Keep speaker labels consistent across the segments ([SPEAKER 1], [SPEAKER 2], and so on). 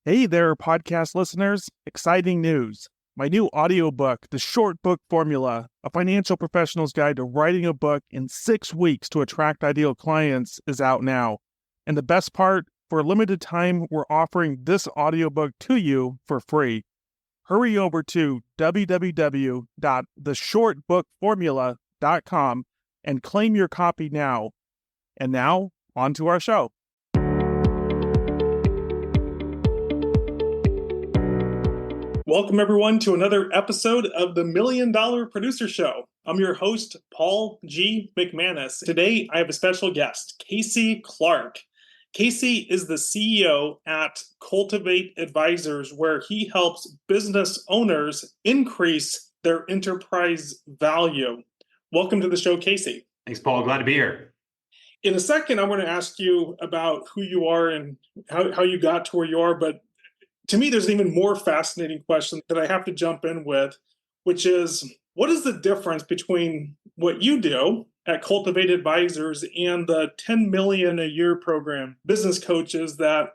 [SPEAKER 1] Hey there, podcast listeners. Exciting news. My new audiobook, The Short Book Formula, a financial professional's guide to writing a book in 6 weeks to attract ideal clients, is out now. And the best part, for a limited time, we're offering this audiobook to you for free. Hurry over to www.theshortbookformula.com and claim your copy now. And now, on to our show. Welcome, everyone, to another episode of the $1 Million Producer Show. I'm your host, Paul G. McManus. Today, I have a special guest, Casey Clark. Casey is the CEO at Cultivate Advisors, where he helps business owners increase their enterprise value. Welcome to the show, Casey.
[SPEAKER 2] Thanks, Paul. Glad to be here.
[SPEAKER 1] In a second, I want to ask you about who you are and how you got to where you are, but to me, there's an even more fascinating question that I have to jump in with, which is, what is the difference between what you do at Cultivate Advisors and the 10 million a year program business coaches that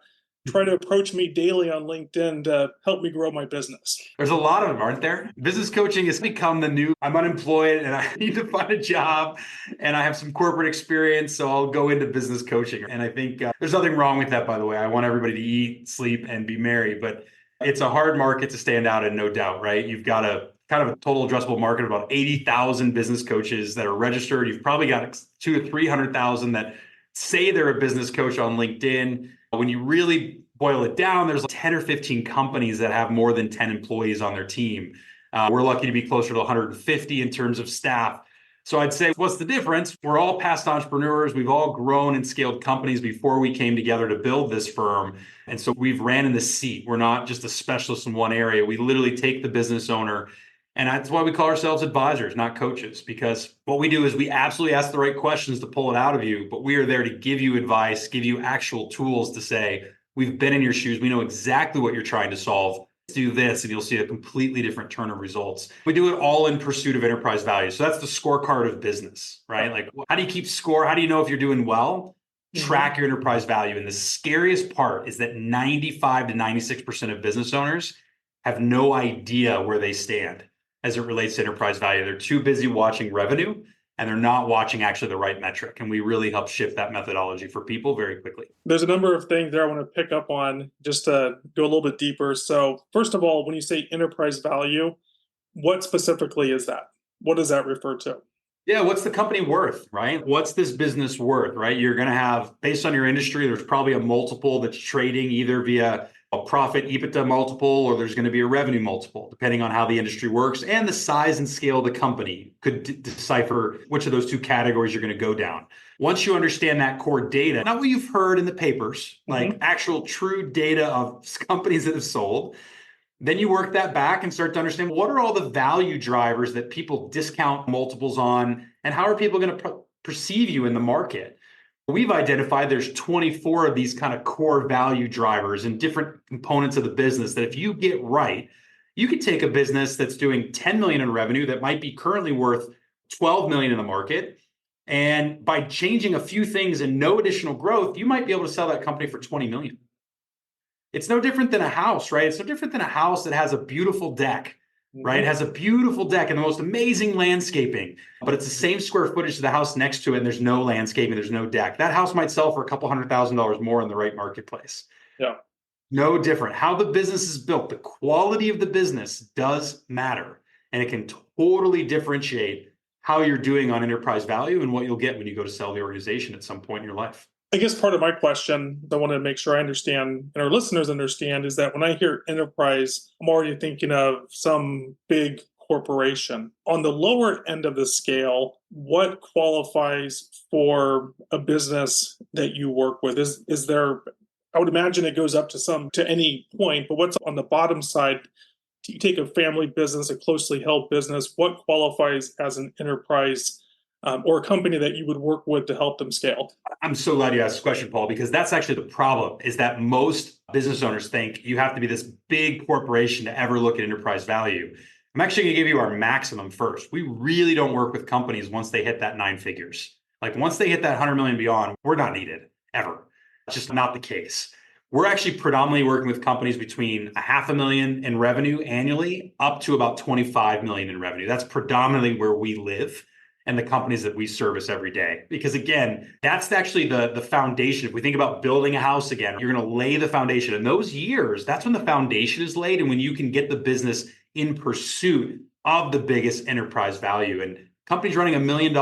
[SPEAKER 1] try to approach me daily on LinkedIn to help me grow my business?
[SPEAKER 2] There's a lot of them, aren't there? Business coaching has become the new, I'm unemployed and I need to find a job and I have some corporate experience, so I'll go into business coaching. And I think there's nothing wrong with that, by the way. I want everybody to eat, sleep, and be merry, but it's a hard market to stand out in, no doubt, right? You've got a kind of a total addressable market of about 80,000 business coaches that are registered. You've probably got 200,000 to 300,000 that say they're a business coach on LinkedIn. When you really boil it down, there's 10 or 15 companies that have more than 10 employees on their team. We're lucky to be closer to 150 in terms of staff. So I'd say, what's the difference? We're all past entrepreneurs. We've all grown and scaled companies before we came together to build this firm. And so we've ran in the seat. We're not just a specialist in one area. We literally take the business owner. And that's why we call ourselves advisors, not coaches, because what we do is we absolutely ask the right questions to pull it out of you, but we are there to give you advice, give you actual tools to say, we've been in your shoes. We know exactly what you're trying to solve. Do this, and you'll see a completely different turn of results. We do it all in pursuit of enterprise value. So that's the scorecard of business, right? Like, how do you keep score? How do you know if you're doing well? Track your enterprise value. And the scariest part is that 95 to 96% of business owners have no idea where they stand as it relates to enterprise value. They're too busy watching revenue and they're not watching actually the right metric. And we really help shift that methodology for people very quickly. There's a number of things there I want to pick up on just to go a little bit deeper. So first of all, when you say enterprise value, what specifically is that? What does that refer to? Yeah, what's the company worth, right? What's this business worth, right? You're going to have, based on your industry, there's probably a multiple that's trading either via a profit EBITDA multiple, or there's going to be a revenue multiple, depending on how the industry works. And the size and scale of the company could decipher which of those two categories you're going to go down. Once you understand that core data, not what you've heard in the papers, like actual true data of companies that have sold, then you work that back and start to understand what are all the value drivers that people discount multiples on, and how are people going to perceive you in the market? We've identified there's 24 of these kind of core value drivers and different components of the business that if you get right, you could take a business that's doing 10 million in revenue that might be currently worth 12 million in the market. And by changing a few things and no additional growth, you might be able to sell that company for 20 million. It's no different than a house, right? It's no different than a house that has a beautiful deck, right? It has a beautiful deck and the most amazing landscaping, but it's the same square footage as the house next to it, and there's no landscaping, there's no deck. That house might sell for a couple $100,000 more in the right marketplace. Yeah. No different. How the business is built, the quality of the business does matter, and it can totally differentiate how you're doing on enterprise value and what you'll get when you go to sell the organization at some point in your life. I guess part of my question that I want to make sure I understand and our listeners understand is that when I hear enterprise, I'm already thinking of some big corporation. On the lower end of the scale, what qualifies for a business that you work with? Is there, I would imagine it goes up to any point, but what's on the bottom side? You take a family business, a closely held business, what qualifies as an enterprise or a company that you would work with to help them scale? I'm so glad you asked this question, Paul, because that's actually the problem, is that most business owners think you have to be this big corporation to ever look at enterprise value. I'm actually going to give you our maximum first. We really don't work with companies once they hit that 9 figures. Like once they hit that 100 million beyond, we're not needed ever. It's just not the case. We're actually predominantly working with companies between a half a million in revenue annually up to about 25 million in revenue. That's predominantly where we live and the companies that we service every day. Because again, that's actually the foundation. If we think about building a house again, you're going to lay the foundation. In those years, that's when the foundation is laid and when you can get the business in pursuit of the biggest enterprise value. And companies running $1 million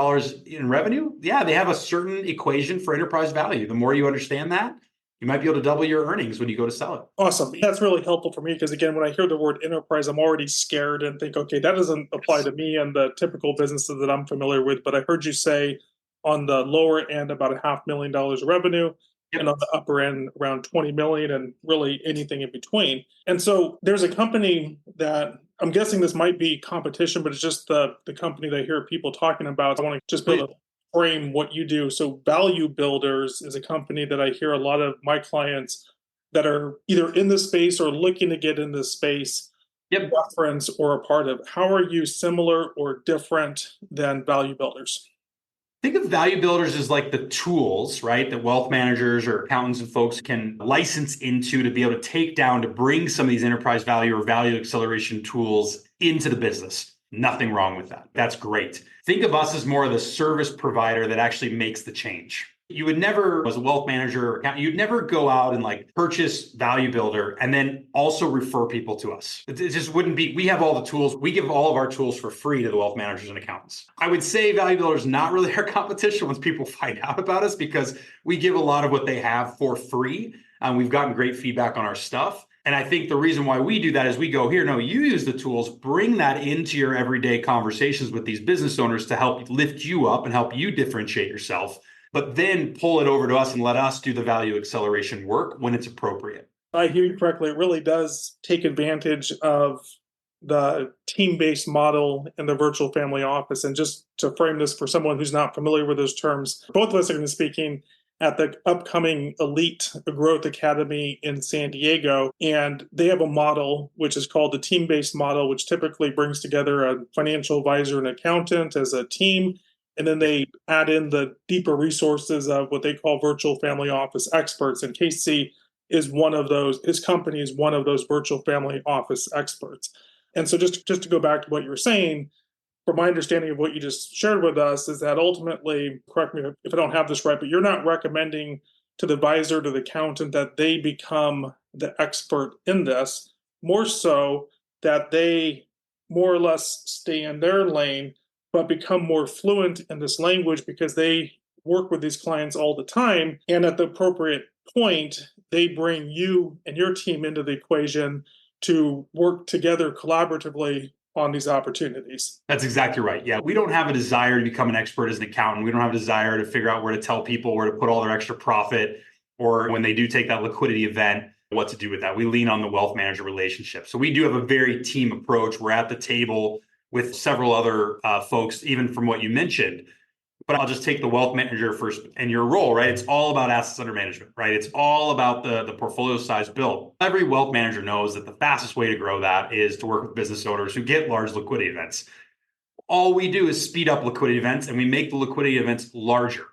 [SPEAKER 2] in revenue, yeah, they have a certain equation for enterprise value. The more you understand that, you might be able to double your earnings when you go to sell it.
[SPEAKER 1] Awesome. That's really helpful for me because, again, when I hear the word enterprise, I'm already scared and think, okay, that doesn't apply to me and the typical businesses that I'm familiar with. But I heard you say on the lower end about $500,000 revenue,
[SPEAKER 2] Yep.
[SPEAKER 1] and on the upper end around 20 million, and really anything in between. And so there's a company that I'm guessing this might be competition, but it's just the company that I hear people talking about. I want to just be able to frame what you do. So Value Builders is a company that I hear a lot of my clients that are either in this space or looking to get in this space,
[SPEAKER 2] Yep.
[SPEAKER 1] reference or a part of. How are you similar or different than Value Builders?
[SPEAKER 2] Think of value builders as like the tools, right, that wealth managers or accountants and folks can license into to be able to take down to bring some of these enterprise value or value acceleration tools into the business. Nothing wrong with that. That's great. Think of us as more of the service provider that actually makes the change. You would never, as a wealth manager or accountant, you'd never go out and like purchase Value Builder and then also refer people to us. It just wouldn't be, we have all the tools. We give all of our tools for free to the wealth managers and accountants. I would say Value Builder is not really our competition once people find out about us because we give a lot of what they have for free. And we've gotten great feedback on our stuff. And I think the reason why we do that is we go, here, no, you use the tools, bring that into your everyday conversations with these business owners to help lift you up and help you differentiate yourself, but then pull it over to us and let us do the value acceleration work when it's appropriate.
[SPEAKER 1] I hear you correctly. It really does take advantage of the team-based model in the virtual family office. And just to frame this for someone who's not familiar with those terms, both of us are going to be speaking at the upcoming Elite Growth Academy in San Diego. And they have a model which is called the team-based model, which typically brings together a financial advisor and accountant as a team. And then they add in the deeper resources of what they call virtual family office experts. And Casey is one of those, his company is one of those virtual family office experts. And so just to go back to what you were saying, from my understanding of what you just shared with us, is that ultimately, correct me if I don't have this right, but you're not recommending to the advisor, to the accountant, that they become the expert in this, more so that they more or less stay in their lane, but become more fluent in this language because they work with these clients all the time. And at the appropriate point, they bring you and your team into the equation to work together collaboratively on these opportunities.
[SPEAKER 2] That's exactly right. Yeah. We don't have a desire to become an expert as an accountant. We don't have a desire to figure out where to tell people where to put all their extra profit, or when they do take that liquidity event, what to do with that. We lean on the wealth manager relationship. So we do have a very team approach. We're at the table with several other folks, even from what you mentioned. But I'll just take the wealth manager first and your role, right? It's all about assets under management, right? It's all about the portfolio size built. Every wealth manager knows that the fastest way to grow that is to work with business owners who get large liquidity events. All we do is speed up liquidity events and we make the liquidity events larger.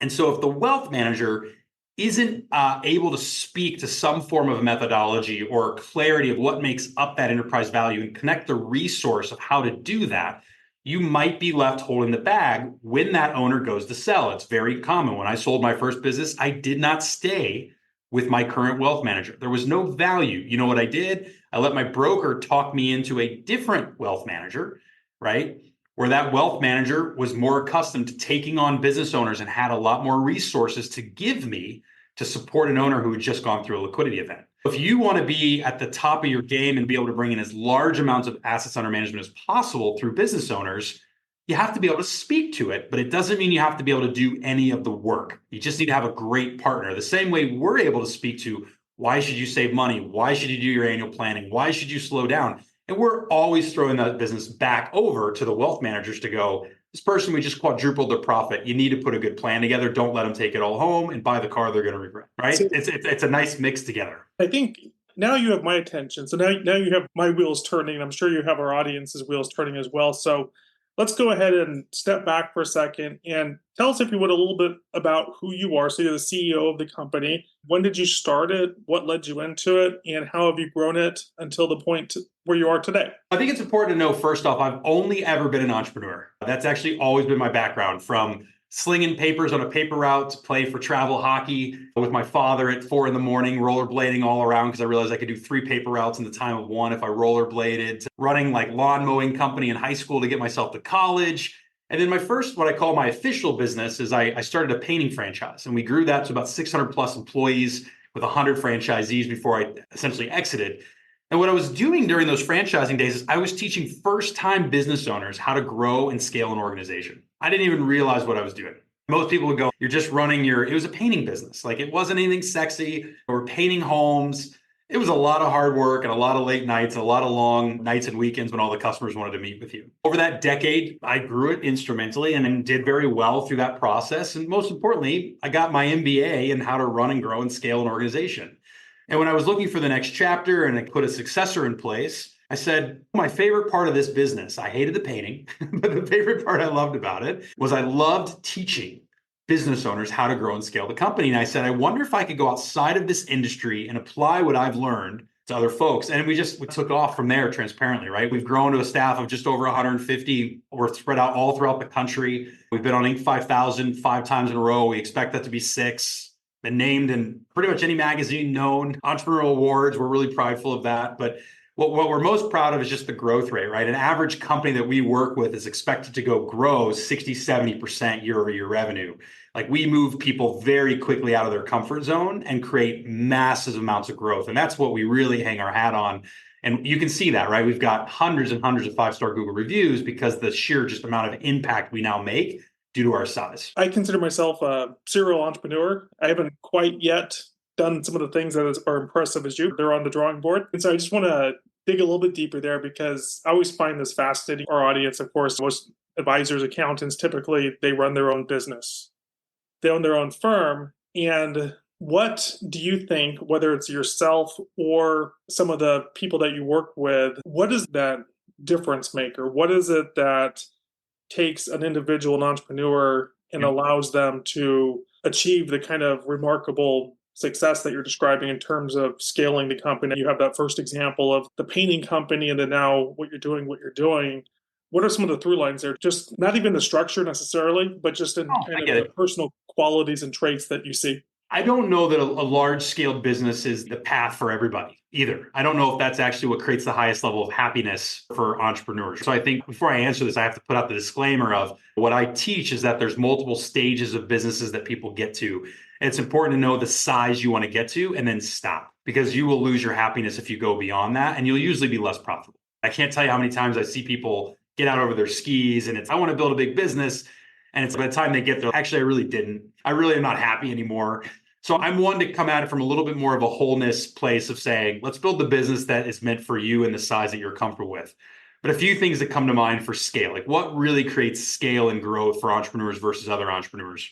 [SPEAKER 2] And so if the wealth manager isn't able to speak to some form of methodology or clarity of what makes up that enterprise value and connect the resource of how to do that, you might be left holding the bag when that owner goes to sell. It's very common. When I sold my first business, I did not stay with my current wealth manager. There was no value. You know what I did? I let my broker talk me into a different wealth manager, right? Where that wealth manager was more accustomed to taking on business owners and had a lot more resources to give me to support an owner who had just gone through a liquidity event. If you want to be at the top of your game and be able to bring in as large amounts of assets under management as possible through business owners, you have to be able to speak to it, but it doesn't mean you have to be able to do any of the work. You just need to have a great partner. The same way we're able to speak to, why should you save money? Why should you do your annual planning? Why should you slow down? And we're always throwing that business back over to the wealth managers to go, this person, we just quadrupled their profit. You need to put a good plan together. Don't let them take it all home and buy the car they're going to regret, right?
[SPEAKER 1] So,
[SPEAKER 2] it's a nice mix together.
[SPEAKER 1] I think now you have my attention. So now you have my wheels turning. I'm sure you have our audience's wheels turning as well. So let's go ahead and step back for a second and tell us, if you would, a little bit about who you are. So you're the CEO of the company. When did you start it? What led you into it? And how have you grown it until the point where you are today?
[SPEAKER 2] I think it's important to know, first off, I've only ever been an entrepreneur. That's actually always been my background, from slinging papers on a paper route to play for travel hockey with my father at 4 a.m, rollerblading all around because I realized I could do 3 paper routes in the time of one if I rollerbladed, to running like lawn mowing company in high school to get myself to college. And then my first, what I call my official business, is I started a painting franchise, and we grew that to about 600 plus employees with 100 franchisees before I essentially exited. And what I was doing during those franchising days is I was teaching first-time business owners how to grow and scale an organization. I didn't even realize what I was doing. Most people would go, you're just running it was a painting business. Like, it wasn't anything sexy. Or painting homes. It was a lot of hard work and a lot of late nights, and a lot of long nights and weekends when all the customers wanted to meet with you. Over that decade, I grew it instrumentally and did very well through that process. And most importantly, I got my MBA in how to run and grow and scale an organization. And when I was looking for the next chapter and I put a successor in place, I said, my favorite part of this business, I hated the painting, but the favorite part I loved about it was I loved teaching business owners how to grow and scale the company. And I said, I wonder if I could go outside of this industry and apply what I've learned to other folks. And we took off from there transparently, right? We've grown to a staff of just over 150. We're spread out all throughout the country. We've been on Inc. 5000 5 times in a row. We expect that to be 6. Been named in pretty much any magazine known. Entrepreneurial awards, we're really prideful of that. But what we're most proud of is just the growth rate, right? An average company that we work with is expected to grow 60, 70% year over year revenue. Like, we move people very quickly out of their comfort zone and create massive amounts of growth. And that's what we really hang our hat on. And you can see that, right? We've got hundreds and hundreds of 5-star Google reviews because the sheer just amount of impact we now make due to our size.
[SPEAKER 1] I consider myself a serial entrepreneur. I haven't quite yet done some of the things that are impressive as you. They're on the drawing board. And so I just want to dig a little bit deeper there, because I always find this fascinating. Our audience, of course, most advisors, accountants, typically they run their own business. They own their own firm. And what do you think, whether it's yourself or some of the people that you work with, what is that difference maker? What is it that takes an individual, an entrepreneur, and allows them to achieve the kind of remarkable success that you're describing in terms of scaling the company? You have that first example of the painting company, and then now what you're doing. What are some of the through lines there? Just not even the structure necessarily, but just in kind of the personal qualities and traits that you see.
[SPEAKER 2] I don't know that a large scale business is the path for everybody either. I don't know if that's actually what creates the highest level of happiness for entrepreneurs. So I think before I answer this, I have to put out the disclaimer of what I teach is that there's multiple stages of businesses that people get to. And it's important to know the size you want to get to and then stop, because you will lose your happiness if you go beyond that, and you'll usually be less profitable. I can't tell you how many times I see people get out over their skis and I want to build a big business. And it's by the time they get there, actually, I really didn't. I really am not happy anymore. So I'm one to come at it from a little bit more of a wholeness place of saying, let's build the business that is meant for you and the size that you're comfortable with. But a few things that come to mind for scale, like what really creates scale and growth for entrepreneurs versus other entrepreneurs.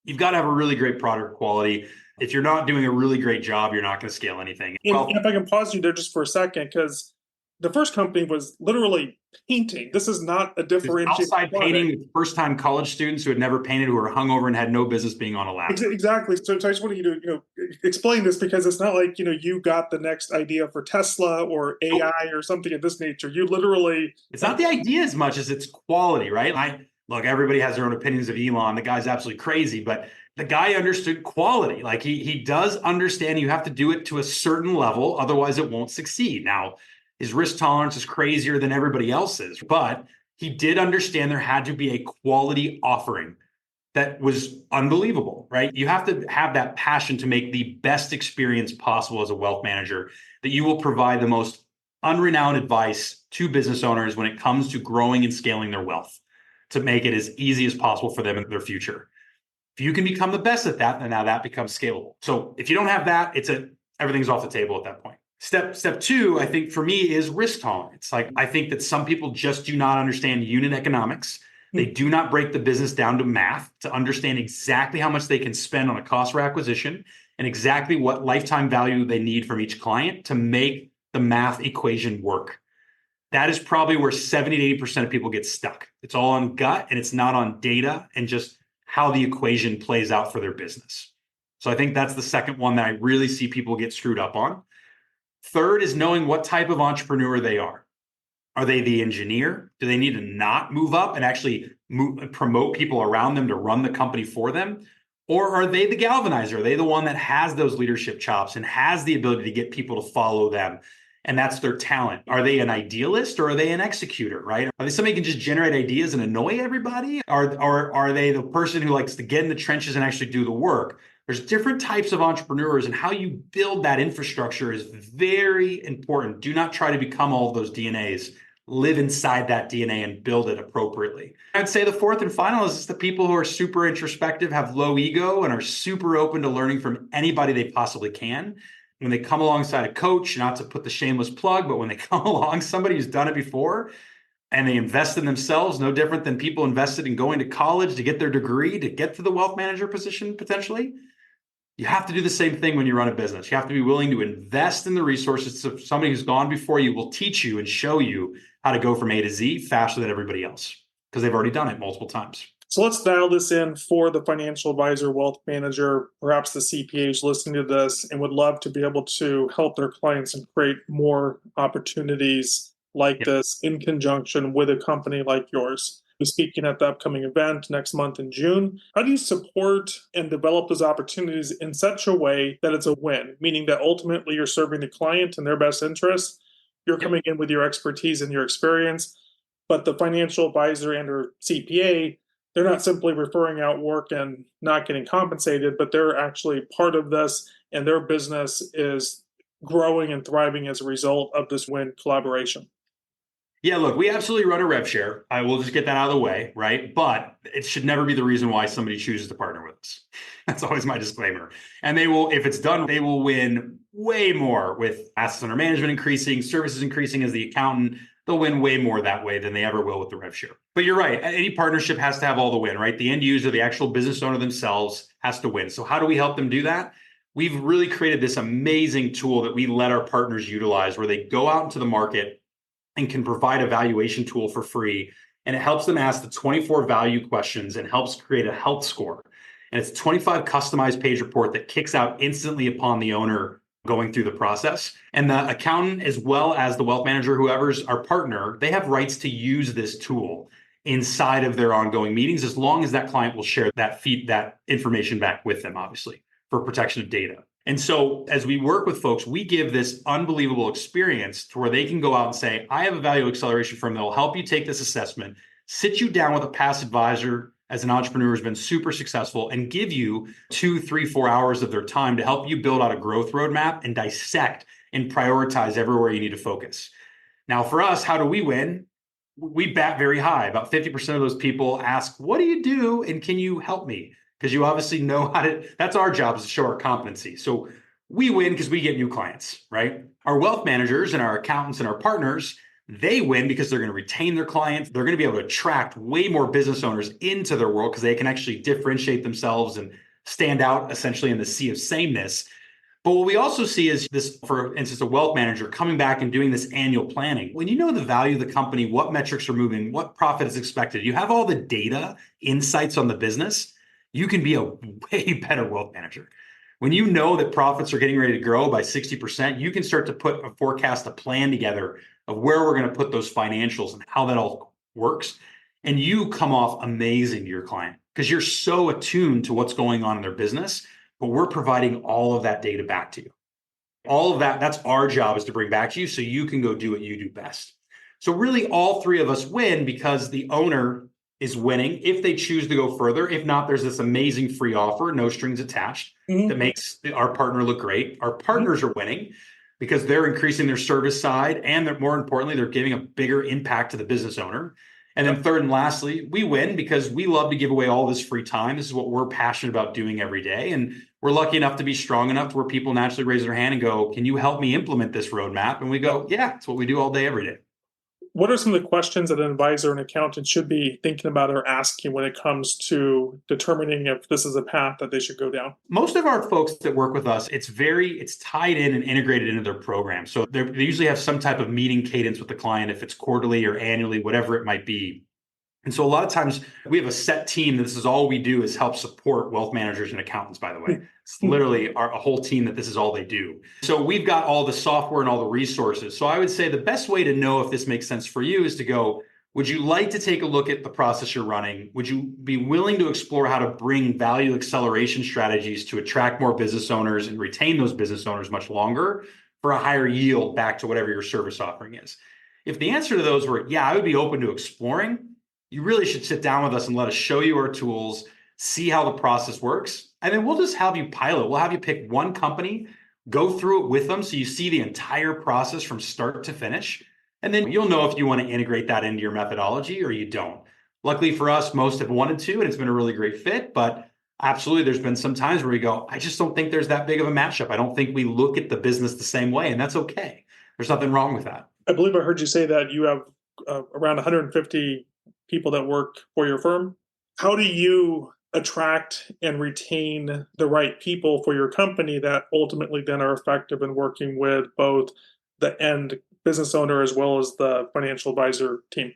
[SPEAKER 2] You've got to have a really great product quality. If you're not doing a really great job, you're not going to scale anything.
[SPEAKER 1] And if I can pause you there just for a second, because the first company was literally painting. This is not a differentiated
[SPEAKER 2] outside painting with first-time college students who had never painted, who were hungover and had no business being on a lap.
[SPEAKER 1] Exactly. So I just wanted you to, explain this, because it's not like, you got the next idea for Tesla or AI or something of this nature. You literally.
[SPEAKER 2] It's not the idea as much as it's quality, right? Look, everybody has their own opinions of Elon. The guy's absolutely crazy, but the guy understood quality. Like he does understand you have to do it to a certain level, otherwise it won't succeed. Now, his risk tolerance is crazier than everybody else's, but he did understand there had to be a quality offering that was unbelievable, right? You have to have that passion to make the best experience possible as a wealth manager, that you will provide the most unrenowned advice to business owners when it comes to growing and scaling their wealth, to make it as easy as possible for them in their future. If you can become the best at that, then now that becomes scalable. So if you don't have that, everything's off the table at that point. Step 2, I think for me, is risk tolerance. Like, I think that some people just do not understand unit economics. They do not break the business down to math to understand exactly how much they can spend on a cost for acquisition and exactly what lifetime value they need from each client to make the math equation work. That is probably where 70 to 80% of people get stuck. It's all on gut and it's not on data and just how the equation plays out for their business. So I think that's the second one that I really see people get screwed up on. Third is knowing what type of entrepreneur they are. Are they the engineer? Do they need to not move up and actually promote people around them to run the company for them? Or are they the galvanizer? Are they the one that has those leadership chops and has the ability to get people to follow them? And that's their talent. Are they an idealist or are they an executor, right? Are they somebody who can just generate ideas and annoy everybody? Or are they the person who likes to get in the trenches and actually do the work? There's different types of entrepreneurs, and how you build that infrastructure is very important. Do not try to become all of those DNAs. Live inside that DNA and build it appropriately. I'd say the fourth and final is the people who are super introspective, have low ego, and are super open to learning from anybody they possibly can. When they come alongside a coach, not to put the shameless plug, but when they come along somebody who's done it before and they invest in themselves, no different than people invested in going to college to get their degree, to get to the wealth manager position potentially. You have to do the same thing when you run a business. You have to be willing to invest in the resources so somebody who's gone before you will teach you and show you how to go from A to Z faster than everybody else because they've already done it multiple times.
[SPEAKER 1] So let's dial this in for the financial advisor, wealth manager, perhaps the CPAs listening to this and would love to be able to help their clients and create more opportunities like this in conjunction with a company like yours. Speaking at the upcoming event next month in June, how do you support and develop those opportunities in such a way that it's a win, meaning that ultimately you're serving the client in their best interest, you're coming in with your expertise and your experience, but the financial advisor and or CPA, they're not simply referring out work and not getting compensated, but they're actually part of this and their business is growing and thriving as a result of this win collaboration.
[SPEAKER 2] Yeah, look, we absolutely run a rev share. I will just get that out of the way, right? But it should never be the reason why somebody chooses to partner with us. That's always my disclaimer. And they will, if it's done, they will win way more with assets under management increasing, services increasing as the accountant. They'll win way more that way than they ever will with the rev share. But you're right. Any partnership has to have all the win, right? The end user, the actual business owner themselves has to win. So how do we help them do that? We've really created this amazing tool that we let our partners utilize where they go out into the market and can provide a valuation tool for free. And it helps them ask the 24 value questions and helps create a health score. And it's a 25 customized page report that kicks out instantly upon the owner going through the process. And the accountant, as well as the wealth manager, whoever's our partner, they have rights to use this tool inside of their ongoing meetings, as long as that client will share that information back with them, obviously, for protection of data. And so as we work with folks, we give this unbelievable experience to where they can go out and say, I have a value acceleration firm that will help you take this assessment, sit you down with a past advisor as an entrepreneur who's been super successful and give you 2, 3, 4 hours of their time to help you build out a growth roadmap and dissect and prioritize everywhere you need to focus. Now, for us, how do we win? We bat very high. About 50% of those people ask, what do you do? And can you help me? Because you obviously know how to, that's our job, is to show our competency. So we win because we get new clients, right? Our wealth managers and our accountants and our partners, they win because they're going to retain their clients. They're going to be able to attract way more business owners into their world because they can actually differentiate themselves and stand out essentially in the sea of sameness. But what we also see is this, for instance, a wealth manager coming back and doing this annual planning. When you know the value of the company, what metrics are moving, what profit is expected, you have all the data, insights on the business, you can be a way better wealth manager. When you know that profits are getting ready to grow by 60%, you can start to put a forecast, a plan together of where we're going to put those financials and how that all works. And you come off amazing to your client because you're so attuned to what's going on in their business, but we're providing all of that data back to you. All of that, that's our job, is to bring back to you so you can go do what you do best. So really all three of us win because the owner is winning if they choose to go further. If not, there's this amazing free offer, no strings attached, that makes our partner look great. Our partners are winning because they're increasing their service side, and they're, more importantly, they're giving a bigger impact to the business owner. And then third and lastly, we win because we love to give away all this free time. This is what we're passionate about doing every day. And we're lucky enough to be strong enough to where people naturally raise their hand and go, can you help me implement this roadmap? And we go, yeah, it's what we do all day, every day.
[SPEAKER 1] What are some of the questions that an advisor and accountant should be thinking about or asking when it comes to determining if this is a path that they should go down?
[SPEAKER 2] Most of our folks that work with us, it's tied in and integrated into their program. So they usually have some type of meeting cadence with the client, if it's quarterly or annually, whatever it might be. And so a lot of times we have a set team. This is all we do is help support wealth managers and accountants, by the way. It's literally a whole team that this is all they do. So we've got all the software and all the resources. So I would say the best way to know if this makes sense for you is to go, would you like to take a look at the process you're running? Would you be willing to explore how to bring value acceleration strategies to attract more business owners and retain those business owners much longer for a higher yield back to whatever your service offering is? If the answer to those were, yeah, I would be open to exploring, you really should sit down with us and let us show you our tools, see how the process works, and then we'll just have you pilot. We'll have you pick one company, go through it with them so you see the entire process from start to finish. And then you'll know if you want to integrate that into your methodology or you don't. Luckily for us, most have wanted to, and it's been a really great fit. But absolutely, there's been some times where we go, I just don't think there's that big of a matchup. I don't think we look at the business the same way, and that's okay. There's nothing wrong with that.
[SPEAKER 1] I believe I heard you say that you have around 150 people that work for your firm. How do you attract and retain the right people for your company that ultimately then are effective in working with both the end business owner as well as the financial advisor team?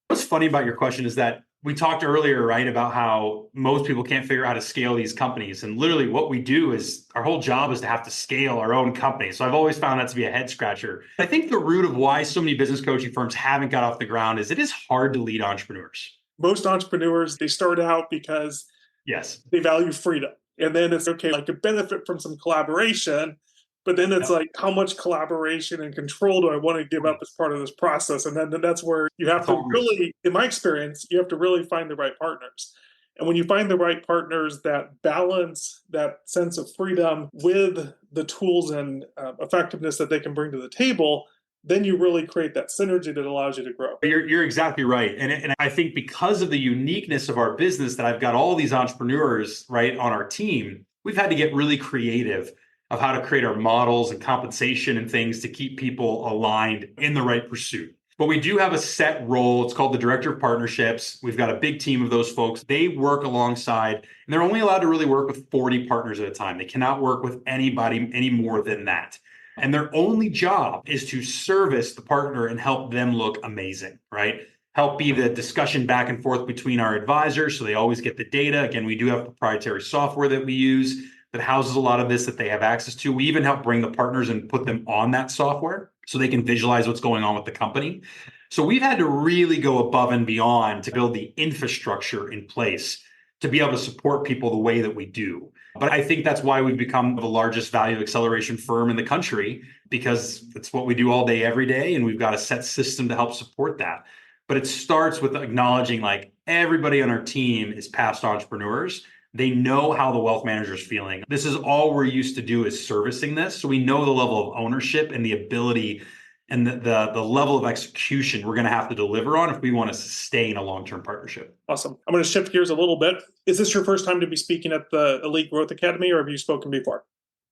[SPEAKER 2] What's funny about your question is that we talked earlier, right, about how most people can't figure out how to scale these companies. And literally what we do is our whole job is to have to scale our own company. So I've always found that to be a head scratcher. I think the root of why so many business coaching firms haven't got off the ground is it is hard to lead entrepreneurs.
[SPEAKER 1] Most entrepreneurs, they start out because
[SPEAKER 2] Yes.
[SPEAKER 1] they value freedom. And then it's okay, like to benefit from some collaboration. But then it's like, how much collaboration and control do I want to give up as part of this process? And then that's where you have to really, in my experience, you have to really find the right partners. And when you find the right partners that balance that sense of freedom with the tools and effectiveness that they can bring to the table, then you really create that synergy that allows you to grow.
[SPEAKER 2] You're exactly right. And I think because of the uniqueness of our business that I've got all these entrepreneurs, right, on our team, we've had to get really creative of how to create our models and compensation and things to keep people aligned in the right pursuit. But we do have a set role. It's called the Director of Partnerships. We've got a big team of those folks. They work alongside, and they're only allowed to really work with 40 partners at a time. They cannot work with anybody any more than that. And their only job is to service the partner and help them look amazing, right? Help be the discussion back and forth between our advisors so they always get the data. Again, we do have proprietary software that we use that houses a lot of this that they have access to. We even help bring the partners and put them on that software so they can visualize what's going on with the company. So we've had to really go above and beyond to build the infrastructure in place to be able to support people the way that we do. But I think that's why we've become the largest value acceleration firm in the country, because it's what we do all day, every day. And we've got a set system to help support that. But it starts with acknowledging like everybody on our team is past entrepreneurs. They know how the wealth manager is feeling. This is all we're used to do is servicing this. So we know the level of ownership and the ability and the level of execution we're going to have to deliver on if we want to sustain a long-term partnership.
[SPEAKER 1] Awesome. I'm going to shift gears a little bit. Is this your first time to be speaking at the Elite Growth Academy, or have you spoken before?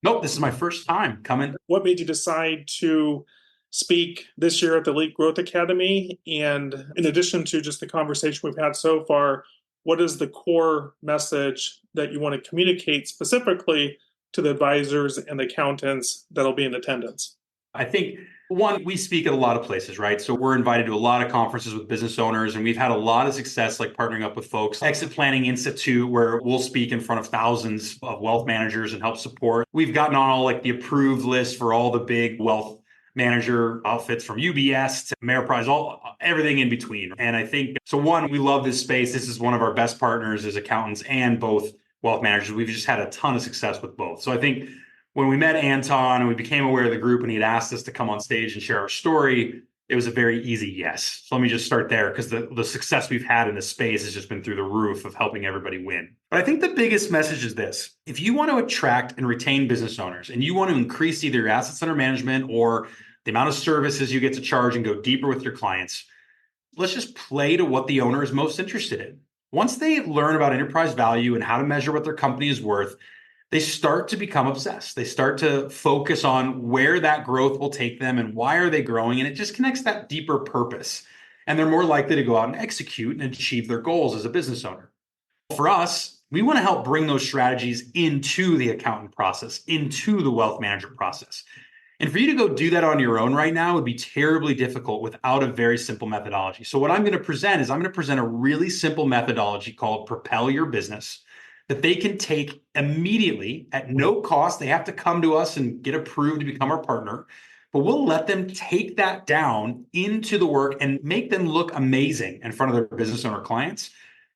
[SPEAKER 2] Nope, this is my first time coming.
[SPEAKER 1] What made you decide to speak this year at the Elite Growth Academy? And in addition to just the conversation we've had so far, what is the core message that you want to communicate specifically to the advisors and the accountants that'll be in attendance?
[SPEAKER 2] I think, one, we speak at a lot of places, right? So we're invited to a lot of conferences with business owners, and we've had a lot of success, like partnering up with folks. Exit Planning Institute, where we'll speak in front of thousands of wealth managers and help support. We've gotten on all like the approved list for all the big wealth manager outfits from UBS to Ameriprise, everything in between. And I think, so one, we love this space. This is one of our best partners as accountants and both wealth managers. We've just had a ton of success with both. So I think when we met Anton and we became aware of the group and he had asked us to come on stage and share our story, it was a very easy yes. So let me just start there, because the success we've had in this space has just been through the roof of helping everybody win. But I think the biggest message is this. If you want to attract and retain business owners and you want to increase either your assets under management or the amount of services you get to charge and go deeper with your clients, let's just play to what the owner is most interested in. Once they learn about enterprise value and how to measure what their company is worth, they start to become obsessed. They start to focus on where that growth will take them and why are they growing. And it just connects that deeper purpose. And they're more likely to go out and execute and achieve their goals as a business owner. For us, we want to help bring those strategies into the accountant process, into the wealth management process. And for you to go do that on your own right now would be terribly difficult without a very simple methodology. So what I'm going to present is I'm going to present a really simple methodology called Propel Your Business that they can take immediately at no cost. They have to come to us and get approved to become our partner, but we'll let them take that down into the work and make them look amazing in front of their business owner clients,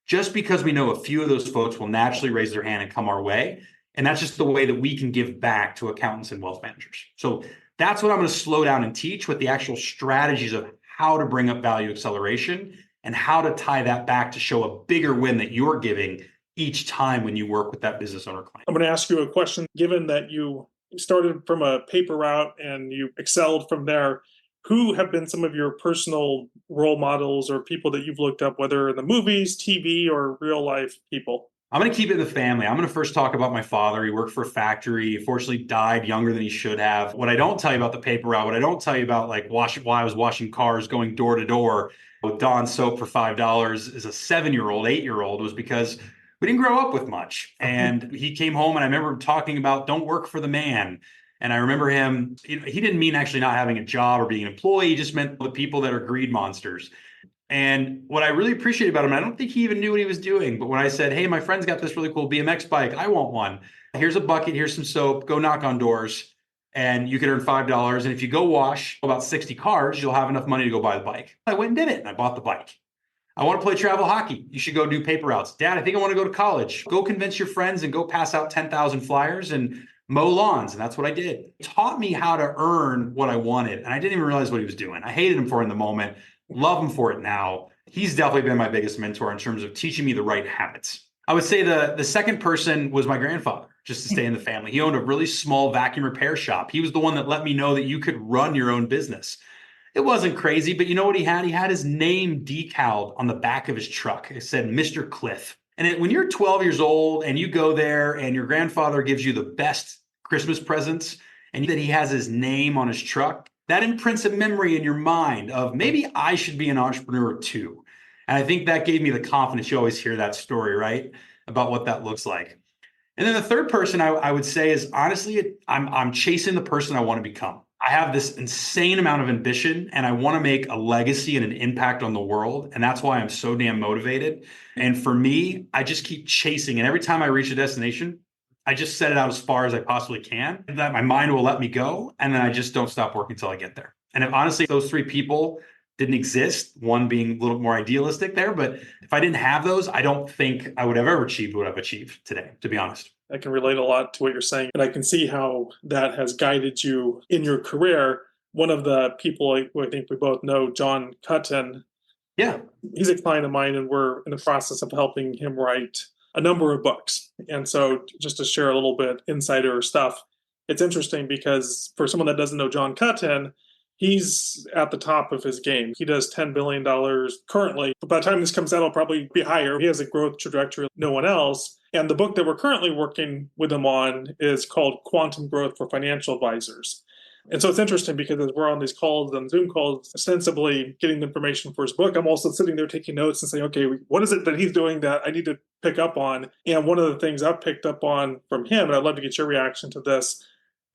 [SPEAKER 2] just because we know a few of those folks will naturally raise their hand and come our way. And that's just the way that we can give back to accountants and wealth managers. So that's what I'm going to slow down and teach, with the actual strategies of how to bring up value acceleration and how to tie that back to show a bigger win that you're giving each time when you work with that business owner client.
[SPEAKER 1] I'm going to ask you a question. Given that you started from a paper route and you excelled from there, who have been some of your personal role models or people that you've looked up, whether in the movies, TV, or real life people?
[SPEAKER 2] I'm going to keep it in the family. I'm going to first talk about my father. He worked for a factory. He fortunately died younger than he should have. What I don't tell you about the paper route, what I don't tell you about like why I was washing cars, going door to door with Dawn soap for $5 as a 7-year-old, 8-year-old, was because we didn't grow up with much. And he came home and I remember him talking about don't work for the man. And I remember him, he didn't mean actually not having a job or being an employee. He just meant the people that are greed monsters. And what I really appreciate about him, I don't think he even knew what he was doing, but when I said, hey, my friend's got this really cool BMX bike, I want one. Here's a bucket, here's some soap, go knock on doors, and you can earn $5. And if you go wash about 60 cars, you'll have enough money to go buy the bike. I went and did it, and I bought the bike. I want to play travel hockey. You should go do paper routes. Dad, I think I want to go to college. Go convince your friends and go pass out 10,000 flyers and mow lawns. And that's what I did. It taught me how to earn what I wanted. And I didn't even realize what he was doing. I hated him for it in the moment. Love him for it now. He's definitely been my biggest mentor in terms of teaching me the right habits. I would say the second person was my grandfather, just to stay in the family. He owned a really small vacuum repair shop. He was the one that let me know that you could run your own business. It wasn't crazy, but you know what he had? He had his name decaled on the back of his truck. It said Mr. Cliff. And when you're 12 years old and you go there and your grandfather gives you the best Christmas presents and that he has his name on his truck, that imprints a memory in your mind of maybe I should be an entrepreneur too. And I think that gave me the confidence. You always hear that story, right? About what that looks like. And then the third person I would say is honestly, I'm chasing the person I want to become. I have this insane amount of ambition and I want to make a legacy and an impact on the world. And that's why I'm so damn motivated. And for me, I just keep chasing. And every time I reach a destination, I just set it out as far as I possibly can, that my mind will let me go. And then I just don't stop working until I get there. And if honestly, those three people didn't exist, one being a little more idealistic there, but if I didn't have those, I don't think I would have ever achieved what I've achieved today, to be honest.
[SPEAKER 1] I can relate a lot to what you're saying, and I can see how that has guided you in your career. One of the people who I think we both know, John Cutton,
[SPEAKER 2] Yeah.
[SPEAKER 1] he's a client of mine, and we're in the process of helping him write a number of books. And so just to share a little bit insider stuff, it's interesting because for someone that doesn't know John Cutton, he's at the top of his game. He does $10 billion currently. But by the time this comes out, it'll probably be higher. He has a growth trajectory no one else. And the book that we're currently working with him on is called Quantum Growth for Financial Advisors. And so it's interesting because as we're on these calls and Zoom calls, ostensibly getting the information for his book, I'm also sitting there taking notes and saying, okay, what is it that he's doing that I need to pick up on? And one of the things I've picked up on from him, and I'd love to get your reaction to this,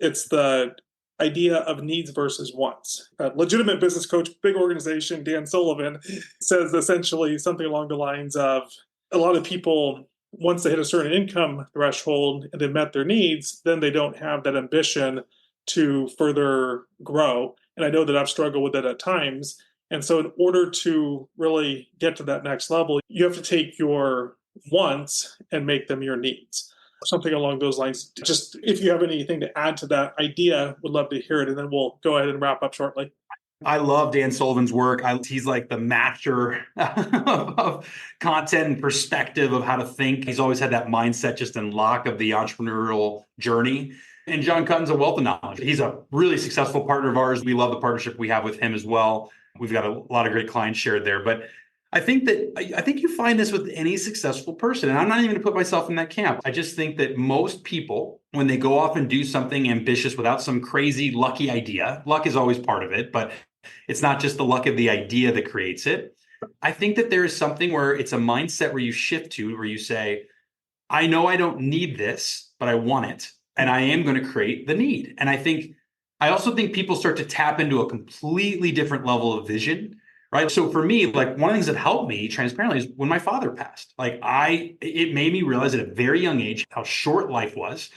[SPEAKER 1] it's the idea of needs versus wants. A legitimate business coach, big organization, Dan Sullivan, says essentially something along the lines of a lot of people, once they hit a certain income threshold and they've met their needs, then they don't have that ambition to further grow. And I know that I've struggled with it at times. And so in order to really get to that next level, you have to take your wants and make them your needs. Something along those lines. Just if you have anything to add to that idea, would love to hear it. And then we'll go ahead and wrap up shortly.
[SPEAKER 2] I love Dan Sullivan's work. He's like the master of content and perspective of how to think. He's always had that mindset just in lock of the entrepreneurial journey. And John Cutton's a wealth of knowledge. He's a really successful partner of ours. We love the partnership we have with him as well. We've got a lot of great clients shared there. But I think you find this with any successful person. And I'm not even going to put myself in that camp. I just think that most people, when they go off and do something ambitious without some crazy lucky idea, luck is always part of it, but it's not just the luck of the idea that creates it. I think that there is something where it's a mindset where you shift to, where you say, I know I don't need this, but I want it. And I am going to create the need. And I also think people start to tap into a completely different level of vision, right? So for me, like one of the things that helped me transparently is when my father passed. It made me realize at a very young age how short life was.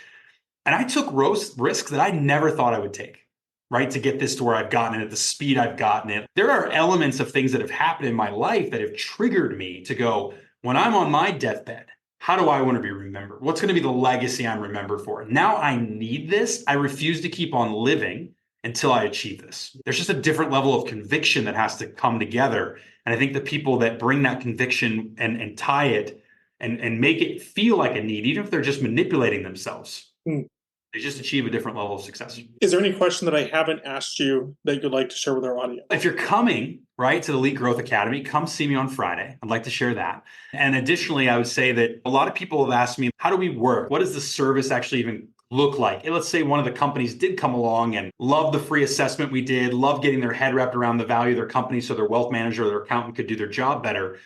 [SPEAKER 2] And I took risks that I never thought I would take, right? To get this to where I've gotten it at the speed I've gotten it. There are elements of things that have happened in my life that have triggered me to go, when I'm on my deathbed, how do I want to be remembered? What's going to be the legacy I'm remembered for? Now I need this. I refuse to keep on living until I achieve this. There's just a different level of conviction that has to come together. And I think the people that bring that conviction and tie it and make it feel like a need, even if they're just manipulating themselves, they just achieve a different level of success.
[SPEAKER 1] Is there any question that I haven't asked you that you'd like to share with our audience?
[SPEAKER 2] If you're coming, right, to the Elite Growth Academy, come see me on Friday. I'd like to share that. And additionally, I would say that a lot of people have asked me, how do we work? What does the service actually even look like? And let's say one of the companies did come along and love the free assessment we did, love getting their head wrapped around the value of their company so their wealth manager or their accountant could do their job better.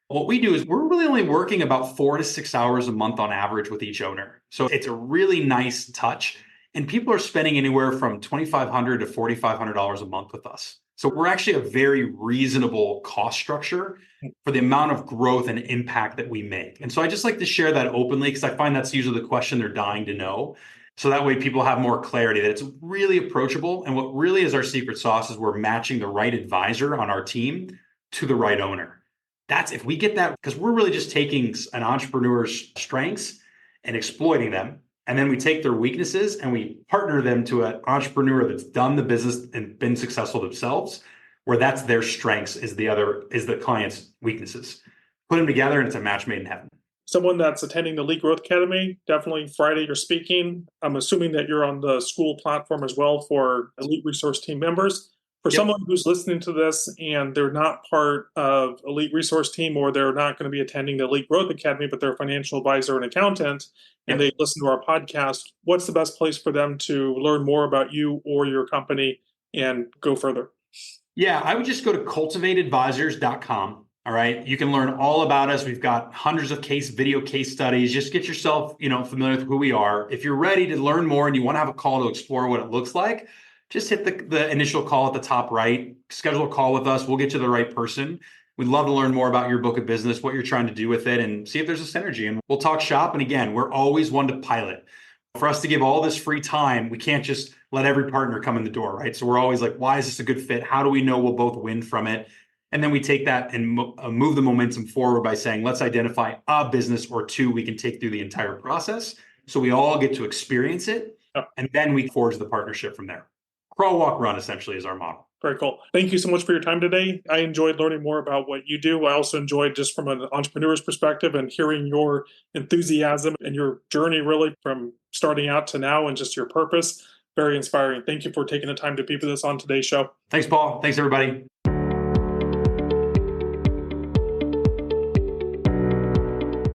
[SPEAKER 2] What we do is we're really only working about 4 to 6 hours a month on average with each owner. So it's a really nice touch. And people are spending anywhere from $2,500 to $4,500 a month with us. So we're actually a very reasonable cost structure for the amount of growth and impact that we make. And so I just like to share that openly because I find that's usually the question they're dying to know. So that way people have more clarity that it's really approachable. And what really is our secret sauce is we're matching the right advisor on our team to the right owner. That's if we get that, because we're really just taking an entrepreneur's strengths and exploiting them. And then we take their weaknesses and we partner them to an entrepreneur that's done the business and been successful themselves, where that's their strengths is the client's weaknesses. Put them together and it's a match made in heaven.
[SPEAKER 1] Someone that's attending the Elite Growth Academy, definitely Friday you're speaking. I'm assuming that you're on the school platform as well for Elite Resource Team members. For someone who's listening to this and they're not part of Elite Resource Team or they're not going to be attending the Elite Growth Academy, but they're a financial advisor and accountant, and they listen to our podcast, what's the best place for them to learn more about you or your company and go further?
[SPEAKER 2] Yeah, I would just go to cultivateadvisors.com. All right. You can learn all about us. We've got hundreds of video case studies. Just get yourself, familiar with who we are. If you're ready to learn more and you want to have a call to explore what it looks like, just hit the initial call at the top right, schedule a call with us. We'll get you the right person. We'd love to learn more about your book of business, what you're trying to do with it, and see if there's a synergy. And we'll talk shop. And again, we're always one to pilot. For us to give all this free time, we can't just let every partner come in the door, right? So we're always like, why is this a good fit? How do we know we'll both win from it? And then we take that and move the momentum forward by saying, let's identify a business or two we can take through the entire process. So we all get to experience it. And then we forge the partnership from there. Crawl, walk, run, essentially, is our model.
[SPEAKER 1] Very cool. Thank you so much for your time today. I enjoyed learning more about what you do. I also enjoyed just from an entrepreneur's perspective and hearing your enthusiasm and your journey really from starting out to now and just your purpose. Very inspiring. Thank you for taking the time to be with us on today's show.
[SPEAKER 2] Thanks, Paul. Thanks, everybody.